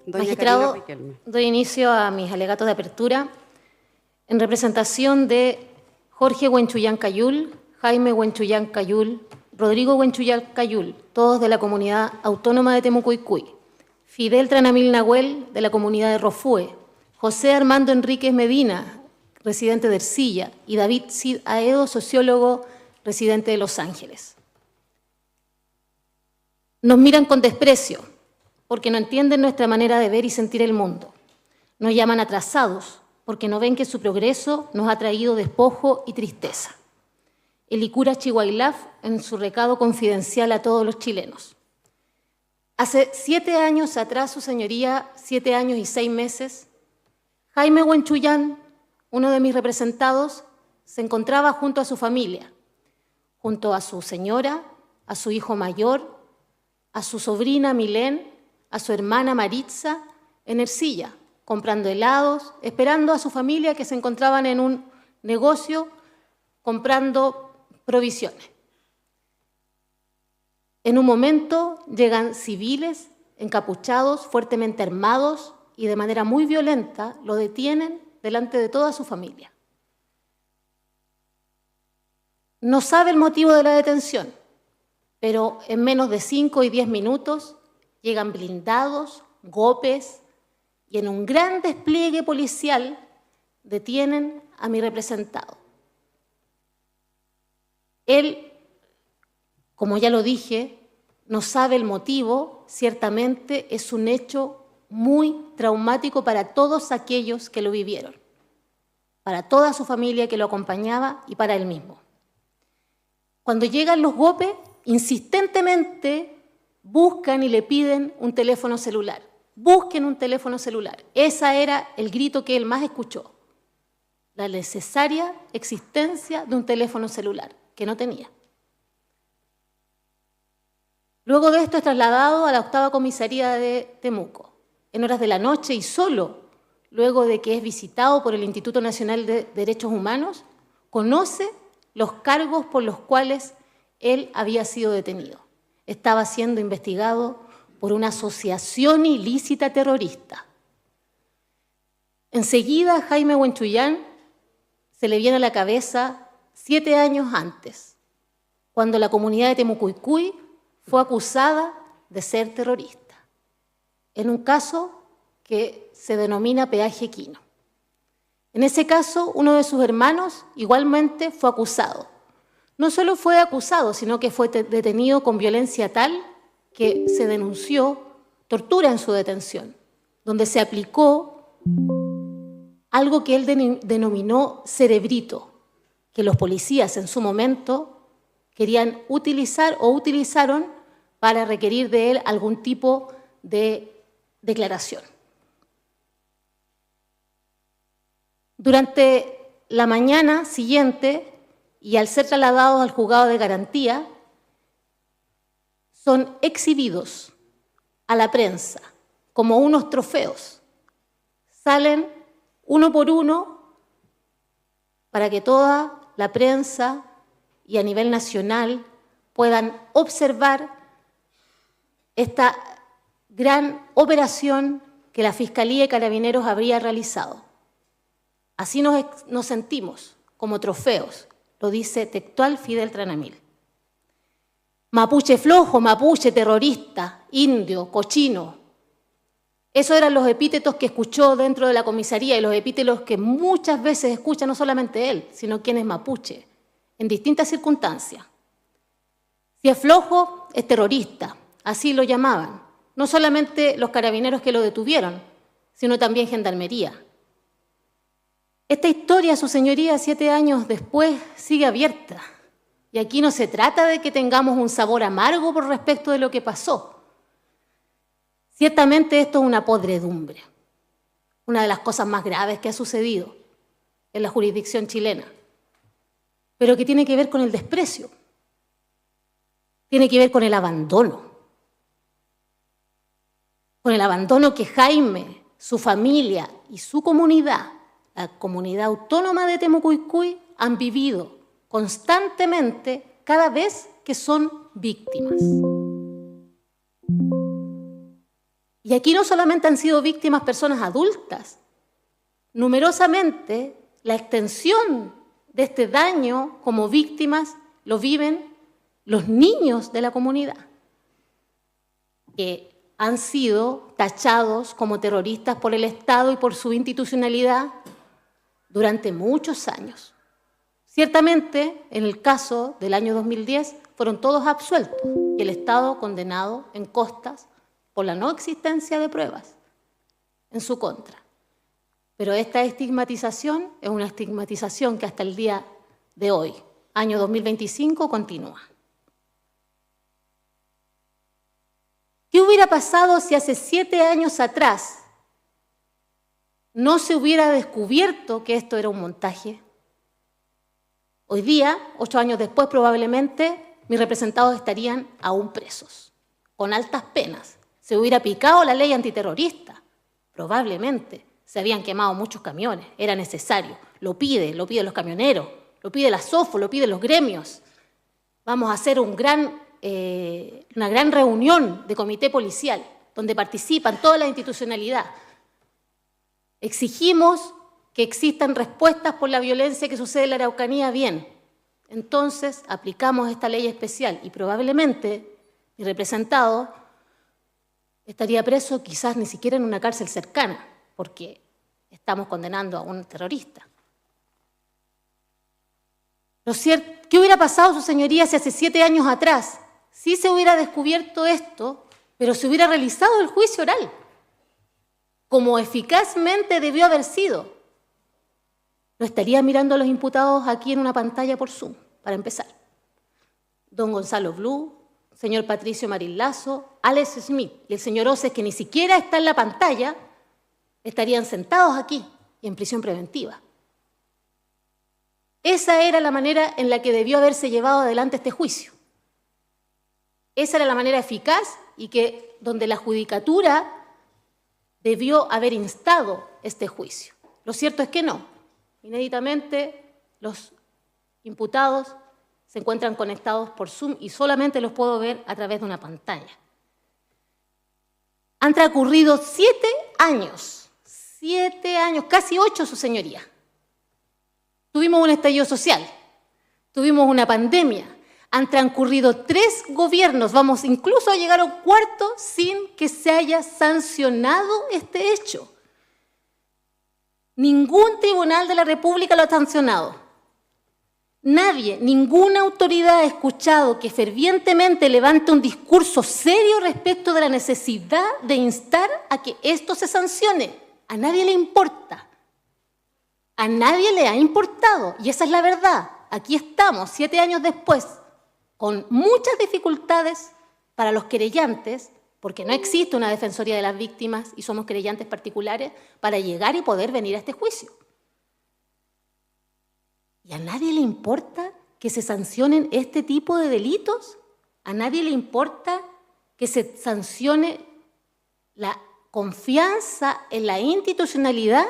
Magistrado, doy inicio a mis alegatos de apertura en representación de Jorge Huenchuyán Cayul, Jaime Huenchuyán Cayul, Rodrigo Huenchuyán Cayul, todos de la Comunidad Autónoma de Temucuicui, Fidel Tranamil Nahuel, de la Comunidad de Rofue, José Armando Enríquez Medina, residente de Ercilla, y David Cid Aedo, sociólogo, residente de Los Ángeles. Nos miran con desprecio porque no entienden nuestra manera de ver y sentir el mundo. Nos llaman atrasados porque no ven que su progreso nos ha traído despojo y tristeza. El Icura Chihuailaf en su recado confidencial a todos los chilenos. Hace 7 años atrás, su señoría, 7 años y 6 meses, Jaime Huenchuyán, uno de mis representados, se encontraba junto a su familia, junto a su señora, a su hijo mayor, a su sobrina Milén, a su hermana Maritza, en Ercilla, comprando helados, esperando a su familia que se encontraban en un negocio comprando provisiones. En un momento llegan civiles, encapuchados, fuertemente armados y de manera muy violenta lo detienen delante de toda su familia. No sabe el motivo de la detención, pero en menos de 5 y 10 minutos llegan blindados, golpes y en un gran despliegue policial detienen a mi representado. Él, como ya lo dije, no sabe el motivo, ciertamente es un hecho muy traumático para todos aquellos que lo vivieron, para toda su familia que lo acompañaba y para él mismo. Cuando llegan los golpes, insistentemente buscan y le piden un teléfono celular. Busquen un teléfono celular. Ese era el grito que él más escuchó. La necesaria existencia de un teléfono celular, que no tenía. Luego de esto es trasladado a la 8ª comisaría de Temuco. En horas de la noche y solo luego de que es visitado por el Instituto Nacional de Derechos Humanos, conoce los cargos por los cuales él había sido detenido. Estaba siendo investigado por una asociación ilícita terrorista. Enseguida, Jaime Huenchuyán se le viene a la cabeza 7 años antes, cuando la comunidad de Temucuicui fue acusada de ser terrorista, en un caso que se denomina peaje Quino. En ese caso, uno de sus hermanos igualmente fue acusado. No solo fue acusado, sino que fue detenido con violencia tal que se denunció tortura en su detención, donde se aplicó algo que él denominó cerebrito, que los policías en su momento querían utilizar o utilizaron para requerir de él algún tipo de declaración. Durante la mañana siguiente, y al ser trasladados al juzgado de garantía, son exhibidos a la prensa como unos trofeos. Salen uno por uno para que toda la prensa y a nivel nacional puedan observar esta gran operación que la Fiscalía y Carabineros habría realizado. Así nos sentimos, como trofeos, lo dice textual Fidel Tranamil. Mapuche flojo, mapuche terrorista, indio, cochino. Esos eran los epítetos que escuchó dentro de la comisaría y los epítetos que muchas veces escucha no solamente él, sino quien es mapuche, en distintas circunstancias. Si es flojo, es terrorista, así lo llamaban. No solamente los carabineros que lo detuvieron, sino también Gendarmería. Esta historia, su señoría, 7 años después, sigue abierta. Y aquí no se trata de que tengamos un sabor amargo por respecto de lo que pasó. Ciertamente esto es una podredumbre, una de las cosas más graves que ha sucedido en la jurisdicción chilena, pero que tiene que ver con el desprecio, tiene que ver con el abandono que Jaime, su familia y su comunidad, la comunidad autónoma de Temucuicui, han vivido constantemente cada vez que son víctimas. Y aquí no solamente han sido víctimas personas adultas, numerosamente la extensión de este daño como víctimas lo viven los niños de la comunidad, que han sido tachados como terroristas por el Estado y por su institucionalidad durante muchos años. Ciertamente, en el caso del año 2010, fueron todos absueltos y el Estado condenado en costas por la no existencia de pruebas en su contra. Pero esta estigmatización es una estigmatización que hasta el día de hoy, año 2025, continúa. ¿Qué hubiera pasado si hace 7 años atrás no se hubiera descubierto que esto era un montaje? Hoy día, 8 años después, probablemente mis representados estarían aún presos, con altas penas. Se hubiera aplicado la ley antiterrorista, probablemente. Se habían quemado muchos camiones, era necesario. Lo piden los camioneros, lo pide la SOFO, lo piden los gremios. Vamos a hacer una gran reunión de comité policial donde participan toda la institucionalidad. Exigimos que existan respuestas por la violencia que sucede en la Araucanía, bien. Entonces aplicamos esta ley especial y probablemente mi representado estaría preso quizás ni siquiera en una cárcel cercana, porque estamos condenando a un terrorista. ¿Qué hubiera pasado, su señoría, si hace 7 años atrás sí se hubiera descubierto esto, pero se hubiera realizado el juicio oral, como eficazmente debió haber sido? No estaría mirando a los imputados aquí en una pantalla por Zoom, para empezar. Don Gonzalo Blue, señor Patricio Marín Lazo, Alex Smith y el señor Oces, que ni siquiera está en la pantalla, estarían sentados aquí y en prisión preventiva. Esa era la manera en la que debió haberse llevado adelante este juicio. Esa era la manera eficaz y donde la judicatura debió haber instado este juicio. Lo cierto es que no. Inéditamente, los imputados se encuentran conectados por Zoom y solamente los puedo ver a través de una pantalla. Han transcurrido 7 años, 7 años, casi 8, su señoría. Tuvimos un estallido social, tuvimos una pandemia, han transcurrido 3 gobiernos, vamos incluso a llegar a un 4º sin que se haya sancionado este hecho. Ningún tribunal de la República lo ha sancionado. Nadie, ninguna autoridad ha escuchado que fervientemente levante un discurso serio respecto de la necesidad de instar a que esto se sancione. A nadie le importa. A nadie le ha importado. Y esa es la verdad. Aquí estamos, 7 años después, con muchas dificultades para los querellantes, porque no existe una defensoría de las víctimas y somos querellantes particulares, para llegar y poder venir a este juicio. ¿Y a nadie le importa que se sancionen este tipo de delitos? ¿A nadie le importa que se sancione la confianza en la institucionalidad?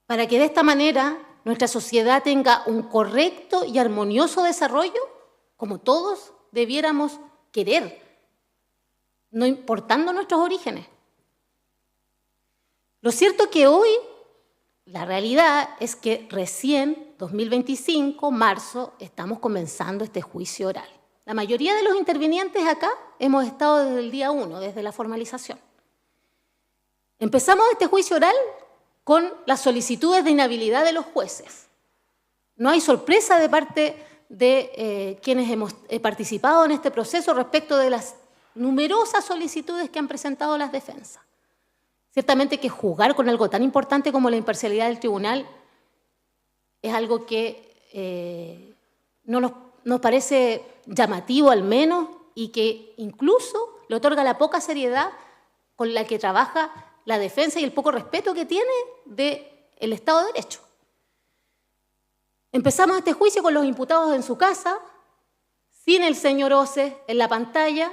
Para que de esta manera nuestra sociedad tenga un correcto y armonioso desarrollo, como todos debiéramos querer, no importando nuestros orígenes. Lo cierto es que hoy la realidad es que recién, 2025, marzo, estamos comenzando este juicio oral. La mayoría de los intervinientes acá hemos estado desde el día 1, desde la formalización. Empezamos este juicio oral con las solicitudes de inhabilidad de los jueces. No hay sorpresa de parte de quienes hemos participado en este proceso respecto de las numerosas solicitudes que han presentado las defensas. Ciertamente que jugar con algo tan importante como la imparcialidad del tribunal es algo que no nos parece llamativo al menos y que incluso le otorga la poca seriedad con la que trabaja la defensa y el poco respeto que tiene del Estado de Derecho. Empezamos este juicio con los imputados en su casa, sin el señor Oces en la pantalla,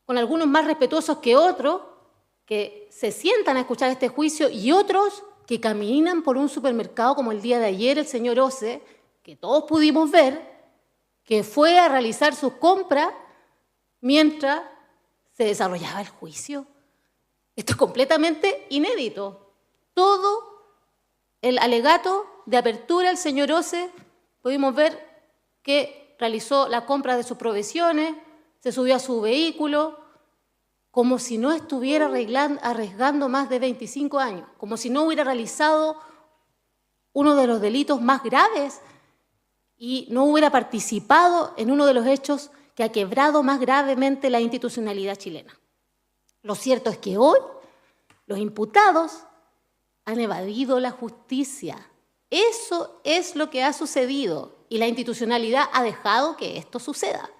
con algunos más respetuosos que otros, que se sientan a escuchar este juicio, y otros que caminan por un supermercado como el día de ayer el señor Oces, que todos pudimos ver, que fue a realizar sus compras mientras se desarrollaba el juicio. Esto es completamente inédito. Todo el alegato de apertura, el señor Ose, pudimos ver que realizó la compra de sus provisiones, se subió a su vehículo, como si no estuviera arriesgando más de 25 años, como si no hubiera realizado uno de los delitos más graves y no hubiera participado en uno de los hechos que ha quebrado más gravemente la institucionalidad chilena. Lo cierto es que hoy los imputados han evadido la justicia. Eso es lo que ha sucedido y la institucionalidad ha dejado que esto suceda.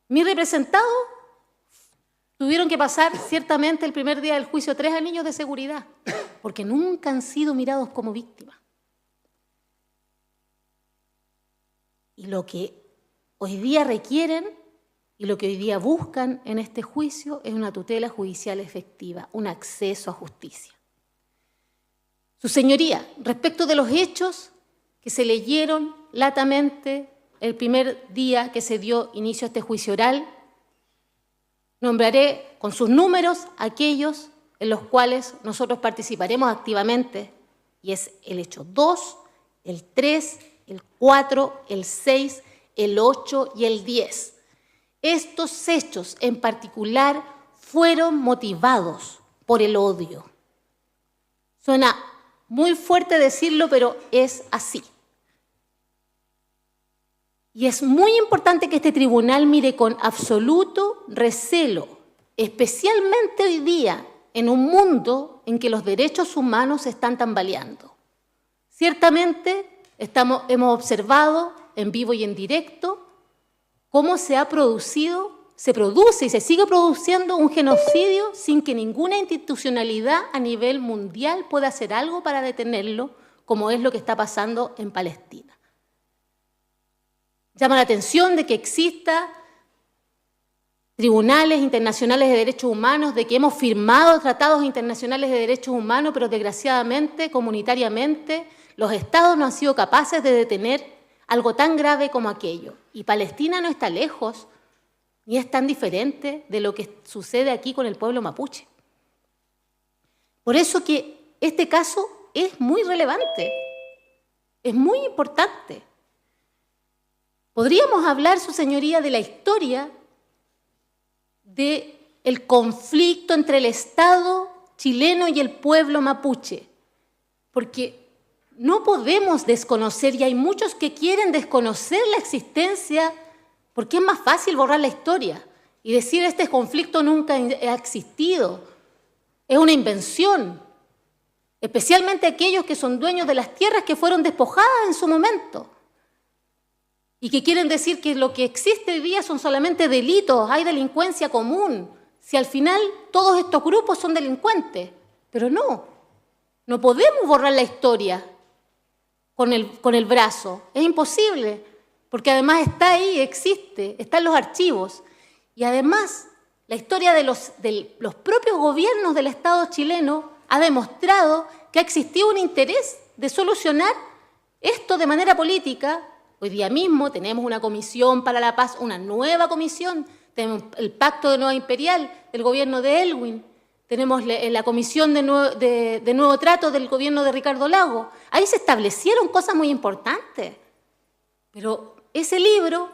Mis representados tuvieron que pasar ciertamente el primer día del juicio 3 anillos de seguridad, porque nunca han sido mirados como víctimas. Y lo que hoy día requieren y lo que hoy día buscan en este juicio es una tutela judicial efectiva, un acceso a justicia. Su señoría, respecto de los hechos que se leyeron latamente el primer día que se dio inicio a este juicio oral, nombraré con sus números aquellos en los cuales nosotros participaremos activamente, y es el hecho 2, el 3, el 4, el 6, el 8 y el 10. Estos hechos en particular fueron motivados por el odio. Suena muy fuerte decirlo, pero es así. Y es muy importante que este tribunal mire con absoluto recelo, especialmente hoy día, en un mundo en que los derechos humanos se están tambaleando. Ciertamente hemos observado en vivo y en directo cómo se produce y se sigue produciendo un genocidio sin que ninguna institucionalidad a nivel mundial pueda hacer algo para detenerlo, como es lo que está pasando en Palestina. Llama la atención de que exista tribunales internacionales de derechos humanos, de que hemos firmado tratados internacionales de derechos humanos, pero desgraciadamente, comunitariamente, los estados no han sido capaces de detener algo tan grave como aquello. Y Palestina no está lejos, ni es tan diferente de lo que sucede aquí con el pueblo mapuche. Por eso que este caso es muy relevante, es muy importante. Podríamos hablar, su señoría, de la historia del conflicto entre el Estado chileno y el pueblo mapuche, porque no podemos desconocer, y hay muchos que quieren desconocer la existencia, porque es más fácil borrar la historia y decir este conflicto nunca ha existido, es una invención, especialmente aquellos que son dueños de las tierras que fueron despojadas en su momento y que quieren decir que lo que existe hoy día son solamente delitos, hay delincuencia común, si al final todos estos grupos son delincuentes. Pero no podemos borrar la historia con el brazo, es imposible, porque además está ahí, existe, está en los archivos. Y además, la historia de los propios gobiernos del Estado chileno ha demostrado que ha existido un interés de solucionar esto de manera política. Hoy día mismo tenemos una comisión para la paz, una nueva comisión, tenemos el Pacto de Nueva Imperial del gobierno de Elwin, tenemos la comisión de nuevo trato del gobierno de Ricardo Lagos. Ahí se establecieron cosas muy importantes, pero ese libro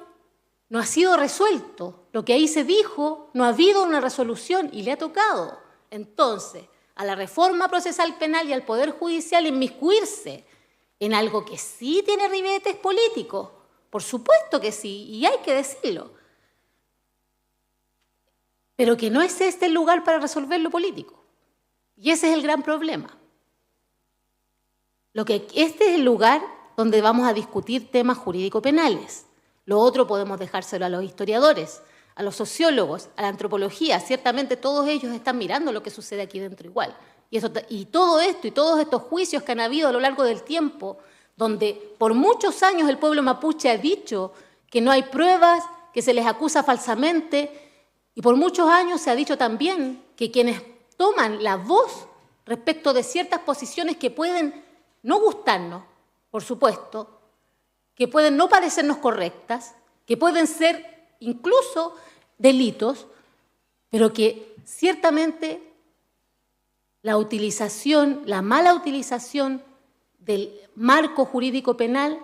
no ha sido resuelto. Lo que ahí se dijo, no ha habido una resolución y le ha tocado entonces a la reforma procesal penal y al Poder Judicial inmiscuirse en algo que sí tiene ribetes políticos, por supuesto que sí, y hay que decirlo, pero que no es este el lugar para resolver lo político. Y ese es el gran problema. Este es el lugar donde vamos a discutir temas jurídico-penales. Lo otro podemos dejárselo a los historiadores, a los sociólogos, a la antropología. Ciertamente todos ellos están mirando lo que sucede aquí dentro igual. Y todo esto y todos estos juicios que han habido a lo largo del tiempo, donde por muchos años el pueblo mapuche ha dicho que no hay pruebas, que se les acusa falsamente, y por muchos años se ha dicho también que quienes toman la voz respecto de ciertas posiciones que pueden no gustarnos, por supuesto, que pueden no parecernos correctas, que pueden ser incluso delitos, pero que ciertamente la mala utilización del marco jurídico penal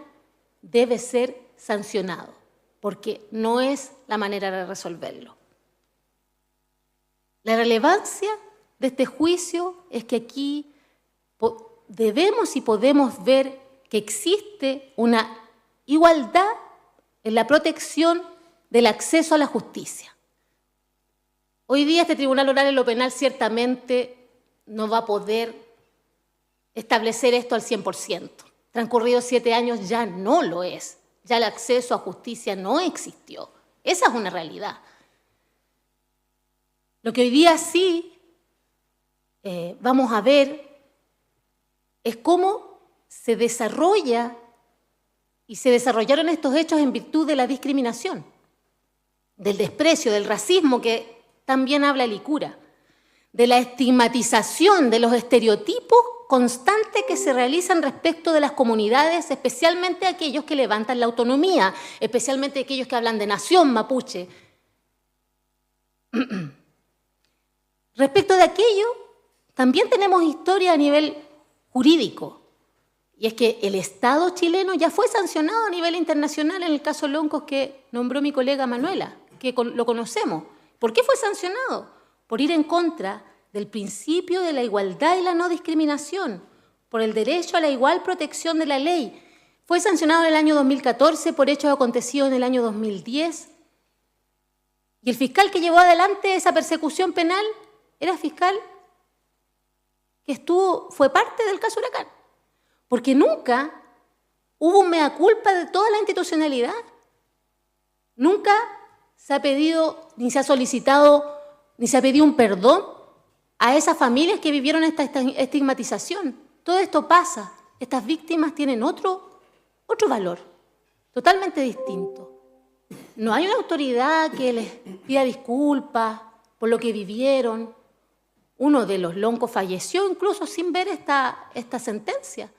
debe ser sancionado, porque no es la manera de resolverlo. La relevancia de este juicio es que aquí debemos y podemos ver que existe una igualdad en la protección del acceso a la justicia. Hoy día este Tribunal Oral en lo Penal ciertamente no va a poder establecer esto al 100%. Transcurridos 7 años ya no lo es. Ya el acceso a justicia no existió. Esa es una realidad. Lo que hoy día sí vamos a ver es cómo se desarrolla y se desarrollaron estos hechos en virtud de la discriminación, del desprecio, del racismo que también habla Licura, de la estigmatización, de los estereotipos constantes que se realizan respecto de las comunidades, especialmente aquellos que levantan la autonomía, especialmente aquellos que hablan de nación mapuche. Respecto de aquello, también tenemos historia a nivel jurídico, y es que el Estado chileno ya fue sancionado a nivel internacional en el caso Loncos que nombró mi colega Manuela, que lo conocemos. ¿Por qué fue sancionado? Por ir en contra del principio de la igualdad y la no discriminación, por el derecho a la igual protección de la ley. Fue sancionado en el año 2014 por hechos acontecidos en el año 2010. Y el fiscal que llevó adelante esa persecución penal era fiscal que fue parte del caso Huracán. Porque nunca hubo un mea culpa de toda la institucionalidad. Nunca se ha pedido, ni se ha solicitado, ni se ha pedido un perdón a esas familias que vivieron esta estigmatización. Todo esto pasa. Estas víctimas tienen otro valor, totalmente distinto. No hay una autoridad que les pida disculpas por lo que vivieron. Uno de los Loncos falleció incluso sin ver esta sentencia.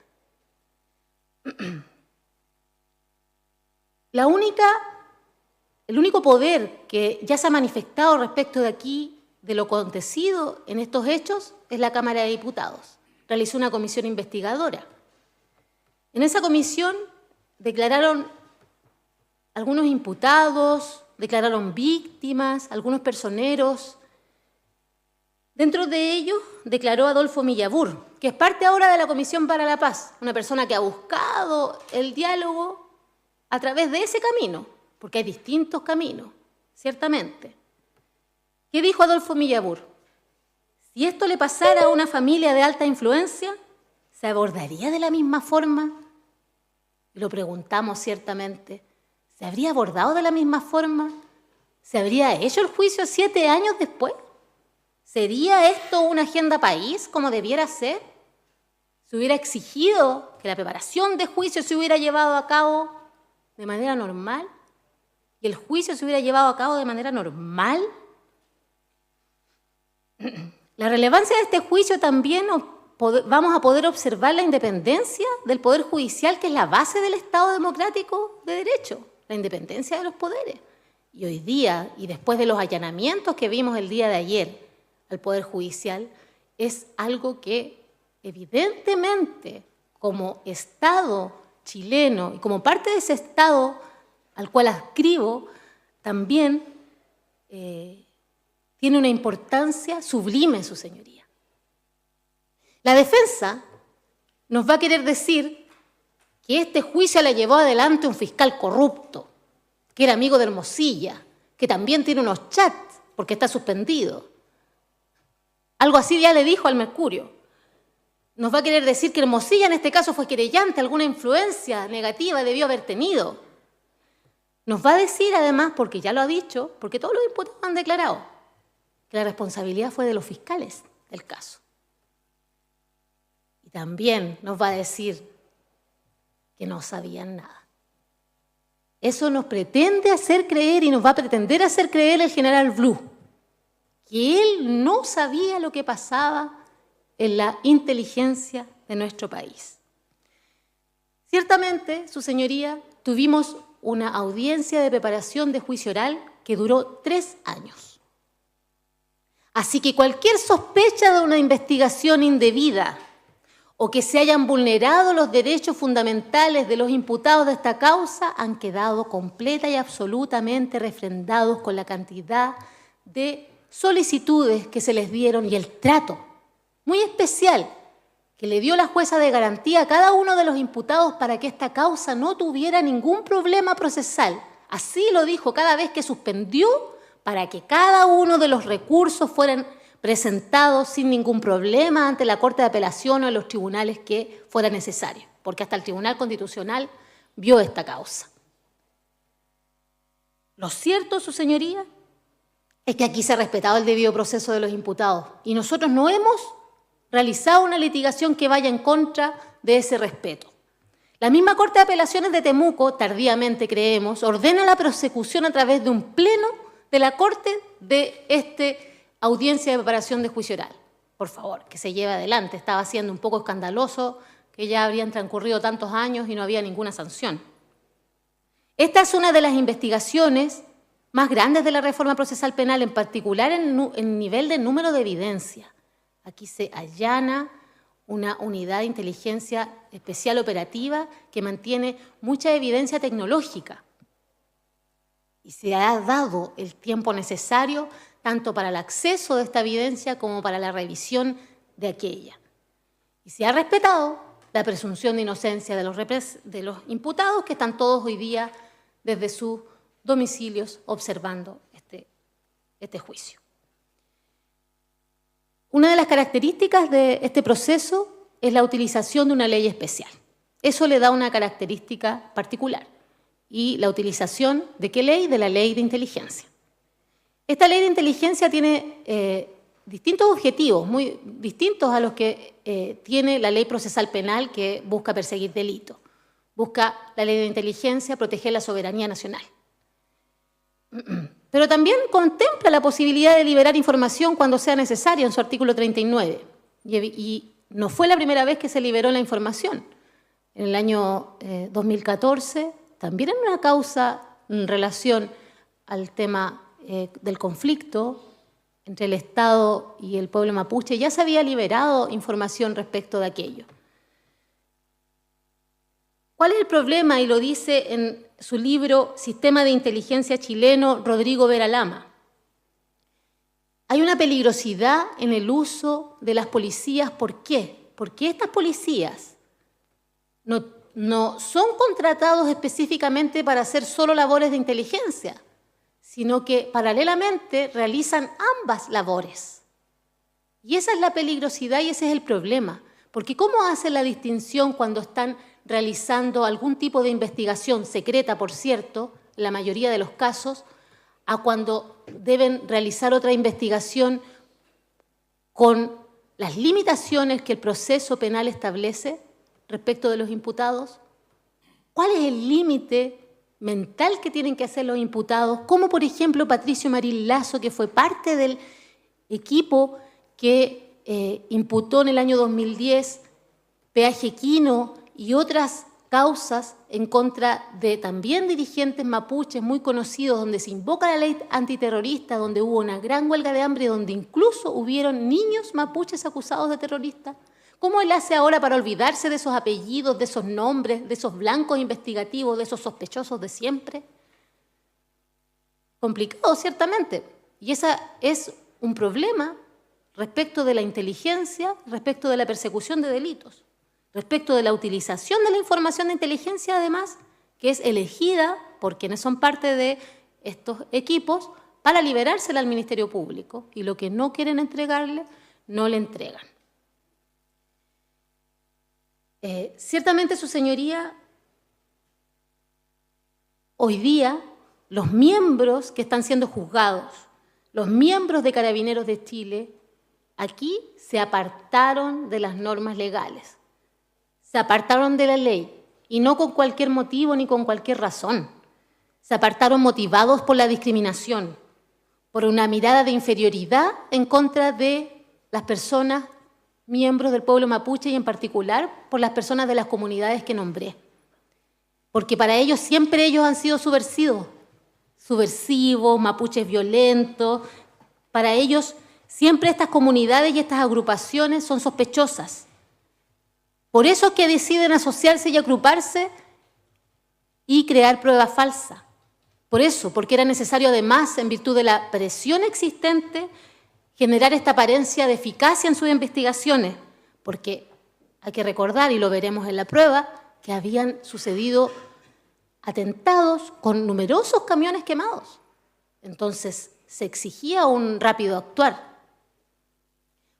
El único poder que ya se ha manifestado respecto de aquí, de lo acontecido en estos hechos, es la Cámara de Diputados. Realizó una comisión investigadora. En esa comisión declararon algunos imputados, declararon víctimas, algunos personeros. Dentro de ellos declaró Adolfo Millabur, que es parte ahora de la Comisión para la Paz, una persona que ha buscado el diálogo a través de ese camino, porque hay distintos caminos, ciertamente. ¿Qué dijo Adolfo Millabur? Si esto le pasara a una familia de alta influencia, ¿se abordaría de la misma forma? Y lo preguntamos ciertamente. ¿Se habría abordado de la misma forma? ¿Se habría hecho el juicio 7 años después? ¿Sería esto una agenda país como debiera ser? ¿Se hubiera exigido que la preparación de juicio se hubiera llevado a cabo de manera normal? ¿Y el juicio se hubiera llevado a cabo de manera normal? La relevancia de este juicio también vamos a poder observar la independencia del Poder Judicial, que es la base del Estado democrático de derecho, la independencia de los poderes. Y hoy día, y después de los allanamientos que vimos el día de ayer al Poder Judicial, es algo que evidentemente como Estado chileno y como parte de ese Estado al cual adscribo, también tiene una importancia sublime, su señoría. La defensa nos va a querer decir que este juicio le llevó adelante un fiscal corrupto, que era amigo de Hermosilla, que también tiene unos chats porque está suspendido. Algo así ya le dijo al Mercurio. Nos va a querer decir que Hermosilla en este caso fue querellante, alguna influencia negativa debió haber tenido. Nos va a decir además, porque ya lo ha dicho, porque todos los imputados han declarado, que la responsabilidad fue de los fiscales del caso. Y también nos va a decir que no sabían nada. Eso nos pretende hacer creer y nos va a pretender hacer creer el general Blue, que él no sabía lo que pasaba en la inteligencia de nuestro país. Ciertamente, su señoría, tuvimos una audiencia de preparación de juicio oral que duró 3 años. Así que cualquier sospecha de una investigación indebida o que se hayan vulnerado los derechos fundamentales de los imputados de esta causa han quedado completa y absolutamente refrendados con la cantidad de solicitudes que se les dieron y el trato muy especial que le dio la jueza de garantía a cada uno de los imputados para que esta causa no tuviera ningún problema procesal. Así lo dijo cada vez que suspendió para que cada uno de los recursos fueran presentados sin ningún problema ante la Corte de Apelación o en los tribunales que fuera necesario, porque hasta el Tribunal Constitucional vio esta causa. Lo cierto, su señoría, es que aquí se ha respetado el debido proceso de los imputados y nosotros no hemos realizado una litigación que vaya en contra de ese respeto. La misma Corte de Apelaciones de Temuco, tardíamente creemos, ordena la prosecución a través de un pleno de la Corte de esta audiencia de preparación de juicio oral. Por favor, que se lleve adelante. Estaba siendo un poco escandaloso que ya habrían transcurrido tantos años y no había ninguna sanción. Esta es una de las investigaciones más grandes de la reforma procesal penal, en particular en nivel de número de evidencia. Aquí se allana una unidad de inteligencia especial operativa que mantiene mucha evidencia tecnológica. Y se ha dado el tiempo necesario tanto para el acceso de esta evidencia como para la revisión de aquella. Y se ha respetado la presunción de inocencia de los imputados que están todos hoy día desde sus domicilios observando este juicio. Una de las características de este proceso es la utilización de una ley especial. Eso le da una característica particular. ¿Y la utilización de qué ley? De la ley de inteligencia. Esta ley de inteligencia tiene distintos objetivos, muy distintos a los que tiene la ley procesal penal que busca perseguir delitos. Busca la ley de inteligencia proteger la soberanía nacional. Pero también contempla la posibilidad de liberar información cuando sea necesario en su artículo 39. Y no fue la primera vez que se liberó la información. En el año 2014, también en una causa en relación al tema del conflicto entre el Estado y el pueblo mapuche, ya se había liberado información respecto de aquello. ¿Cuál es el problema? Y lo dice en su libro Sistema de Inteligencia Chileno, Rodrigo Vera Lama. Hay una peligrosidad en el uso de las policías. ¿Por qué? Porque estas policías no son contratados específicamente para hacer solo labores de inteligencia, sino que paralelamente realizan ambas labores. Y esa es la peligrosidad y ese es el problema. Porque ¿cómo hacen la distinción cuando están realizando algún tipo de investigación secreta, por cierto, en la mayoría de los casos, a cuando deben realizar otra investigación con las limitaciones que el proceso penal establece respecto de los imputados? ¿Cuál es el límite mental que tienen que hacer los imputados? Como por ejemplo Patricio Marín Lazo, que fue parte del equipo que imputó en el año 2010 Peaje Quino y otras causas en contra de también dirigentes mapuches muy conocidos, donde se invoca la ley antiterrorista, donde hubo una gran huelga de hambre, donde incluso hubieron niños mapuches acusados de terroristas. ¿Cómo él hace ahora para olvidarse de esos apellidos, de esos nombres, de esos blancos investigativos, de esos sospechosos de siempre? Complicado, ciertamente. Y ese es un problema respecto de la inteligencia, respecto de la persecución de delitos. Respecto de la utilización de la información de inteligencia, además, que es elegida por quienes son parte de estos equipos para liberársela al Ministerio Público, y lo que no quieren entregarle, no le entregan. Ciertamente, su señoría, hoy día los miembros que están siendo juzgados, los miembros de Carabineros de Chile, aquí se apartaron de las normas legales. Se apartaron de la ley, y no con cualquier motivo ni con cualquier razón. Se apartaron motivados por la discriminación, por una mirada de inferioridad en contra de las personas, miembros del pueblo mapuche, y en particular por las personas de las comunidades que nombré. porque para ellos siempre ellos han sido subversivos, mapuches violentos. Para ellos siempre estas comunidades y estas agrupaciones son sospechosas. Por eso es que deciden asociarse y agruparse y crear prueba falsa. Por eso, porque era necesario además, en virtud de la presión existente, generar esta apariencia de eficacia en sus investigaciones, porque hay que recordar, y lo veremos en la prueba, que habían sucedido atentados con numerosos camiones quemados. Entonces, se exigía un rápido actuar.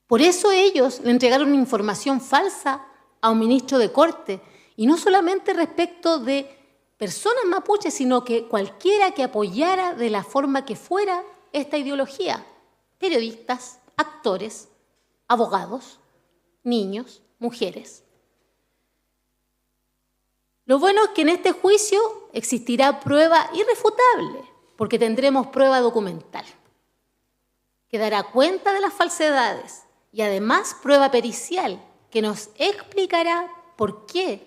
Por eso ellos le entregaron información falsa a un ministro de Corte, y no solamente respecto de personas mapuches, sino que cualquiera que apoyara de la forma que fuera esta ideología. Periodistas, actores, abogados, niños, mujeres. Lo bueno es que en este juicio existirá prueba irrefutable, porque tendremos prueba documental, que dará cuenta de las falsedades y además prueba pericial, que nos explicará por qué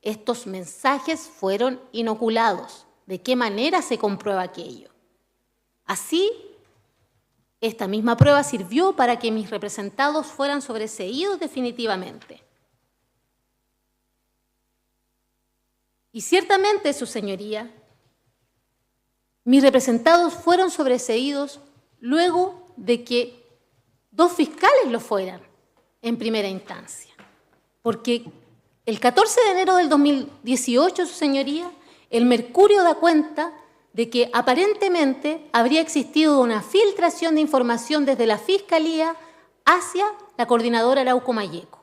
estos mensajes fueron inoculados, de qué manera se comprueba aquello. Así, esta misma prueba sirvió para que mis representados fueran sobreseídos definitivamente. Y ciertamente, su señoría, mis representados fueron sobreseídos luego de que 2 fiscales lo fueran en primera instancia. Porque el 14 de enero del 2018, su señoría, el Mercurio da cuenta de que aparentemente habría existido una filtración de información desde la Fiscalía hacia la coordinadora Arauco Mayeco.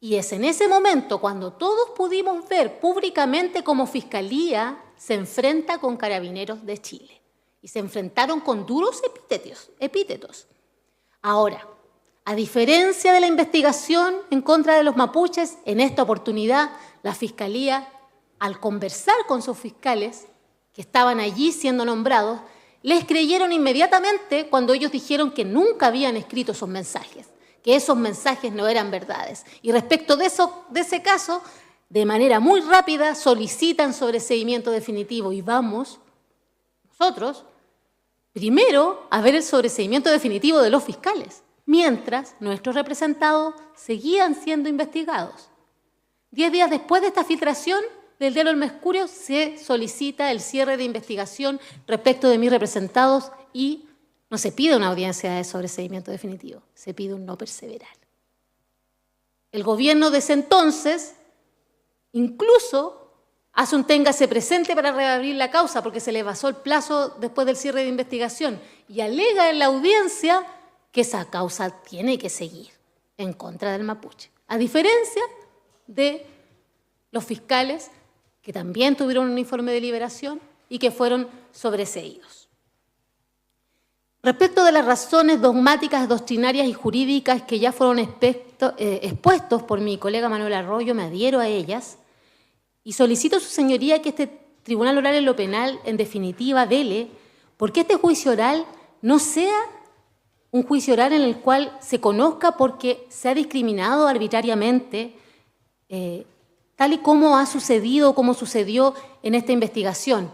Y es en ese momento cuando todos pudimos ver públicamente cómo Fiscalía se enfrenta con Carabineros de Chile. Y se enfrentaron con duros epítetos. Ahora, a diferencia de la investigación en contra de los mapuches, en esta oportunidad la Fiscalía, al conversar con sus fiscales que estaban allí siendo nombrados, les creyeron inmediatamente cuando ellos dijeron que nunca habían escrito esos mensajes, que esos mensajes no eran verdades. Y respecto de ese caso, de manera muy rápida solicitan sobreseimiento definitivo y vamos nosotros primero a ver el sobreseimiento definitivo de los fiscales, mientras nuestros representados seguían siendo investigados. 10 días después de esta filtración del diario El Mercurio se solicita el cierre de investigación respecto de mis representados y no se pide una audiencia de sobreseimiento definitivo, se pide un no perseverar. El gobierno de ese entonces incluso hace un téngase presente para reabrir la causa porque se le pasó el plazo después del cierre de investigación y alega en la audiencia que esa causa tiene que seguir en contra del mapuche, a diferencia de los fiscales que también tuvieron un informe de liberación y que fueron sobreseídos. Respecto de las razones dogmáticas, doctrinarias y jurídicas que ya fueron expuestos por mi colega Manuel Arroyo, me adhiero a ellas y solicito a su señoría que este Tribunal Oral en lo Penal, en definitiva, vele porque este juicio oral no sea un juicio oral en el cual se conozca porque se ha discriminado arbitrariamente, tal y como ha sucedido, como sucedió en esta investigación.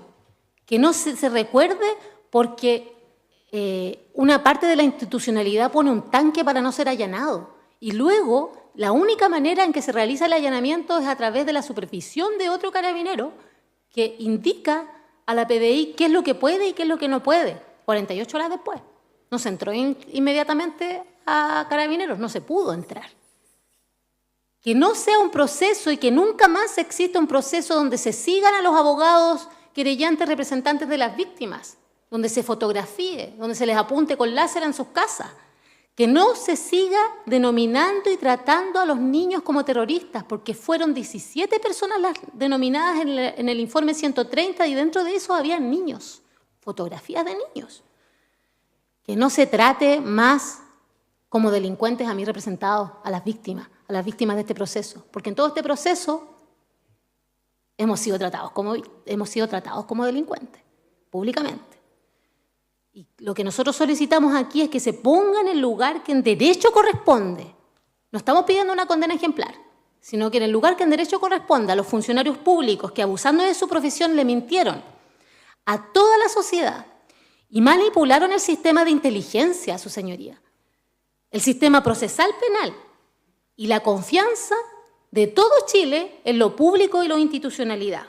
Que no se recuerde porque una parte de la institucionalidad pone un tanque para no ser allanado. Y luego, la única manera en que se realiza el allanamiento es a través de la supervisión de otro carabinero que indica a la PDI qué es lo que puede y qué es lo que no puede, 48 horas después. No se entró inmediatamente a Carabineros, no se pudo entrar. Que no sea un proceso y que nunca más exista un proceso donde se sigan a los abogados querellantes representantes de las víctimas, donde se fotografíe, donde se les apunte con láser en sus casas. Que no se siga denominando y tratando a los niños como terroristas, porque fueron 17 personas las denominadas en el informe 130 y dentro de eso había niños, fotografías de niños. Que no se trate más como delincuentes a mí representados, a las víctimas de este proceso, porque en todo este proceso hemos sido tratados como delincuentes, públicamente. Y lo que nosotros solicitamos aquí es que se ponga en el lugar que en derecho corresponde. No estamos pidiendo una condena ejemplar, sino que en el lugar que en derecho corresponde a los funcionarios públicos que, abusando de su profesión, le mintieron a toda la sociedad y manipularon el sistema de inteligencia, su señoría, el sistema procesal penal y la confianza de todo Chile en lo público y la institucionalidad.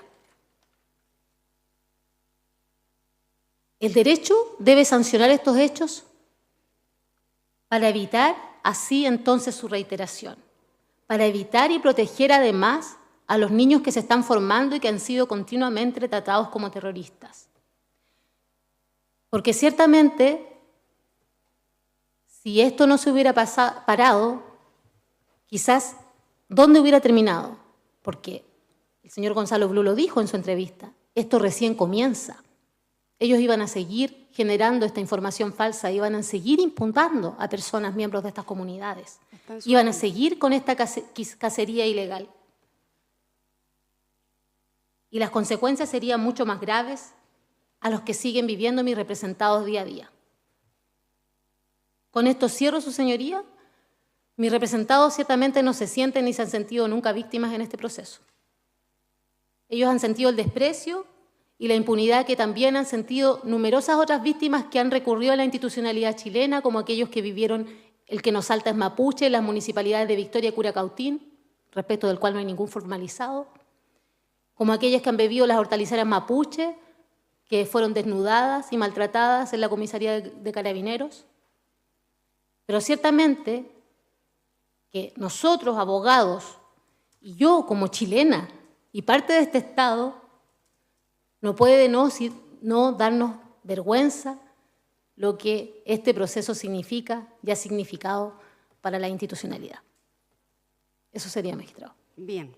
El derecho debe sancionar estos hechos para evitar así entonces su reiteración, para evitar y proteger además a los niños que se están formando y que han sido continuamente tratados como terroristas. Porque ciertamente, si esto no se hubiera parado, quizás, ¿dónde hubiera terminado? Porque el señor Gonzalo Blu lo dijo en su entrevista, esto recién comienza. Ellos iban a seguir generando esta información falsa, iban a seguir imputando a personas miembros de estas comunidades, iban a seguir con esta cacería ilegal. Y las consecuencias serían mucho más graves a los que siguen viviendo mis representados día a día. Con esto cierro, su señoría. Mis representados ciertamente no se sienten ni se han sentido nunca víctimas en este proceso. Ellos han sentido el desprecio y la impunidad que también han sentido numerosas otras víctimas que han recurrido a la institucionalidad chilena, como aquellos que vivieron el que nos salta es mapuche en las municipalidades de Victoria y Curacautín, respecto del cual no hay ningún formalizado, como aquellas que han vivido las hortaliceras mapuche, que fueron desnudadas y maltratadas en la comisaría de Carabineros. Pero ciertamente que nosotros, abogados, y yo como chilena y parte de este Estado, no puede no darnos vergüenza lo que este proceso significa y ha significado para la institucionalidad. Eso sería, magistrado. Bien.